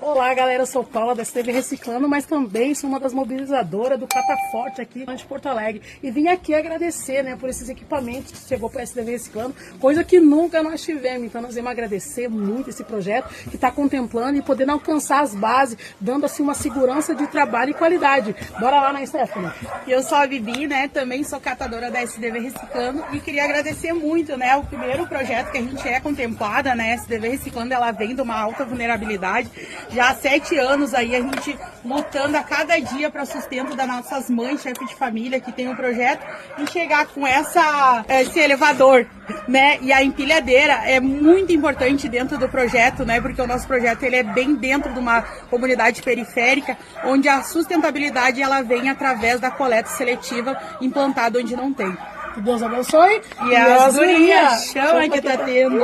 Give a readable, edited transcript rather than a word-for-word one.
Olá galera, eu sou Paula da STV Reciclando, mas também sou uma das mobilizadoras do Catafort aqui de Porto Alegre. E vim aqui agradecer, por esses equipamentos que chegou para a STV Reciclando, coisa que nunca nós tivemos. Então nós vamos agradecer muito esse projeto que está contemplando e podendo alcançar as bases, dando assim uma segurança de trabalho e qualidade. Bora lá, né, Stephanie? Eu sou a Bibi, também sou catadora da STV Reciclando e queria agradecer muito, o primeiro projeto que a gente é contemplada, a STV Reciclando, ela vem de uma alta vulnerabilidade. Já há 7 anos aí a gente lutando a cada dia para sustento das nossas mães, chefes de família que tem um projeto, e chegar com esse elevador, e a empilhadeira é muito importante dentro do projeto, porque o nosso projeto ele é bem dentro de uma comunidade periférica, onde a sustentabilidade ela vem através da coleta seletiva implantada onde não tem. Que Deus abençoe e as gurias chama que tá tendo.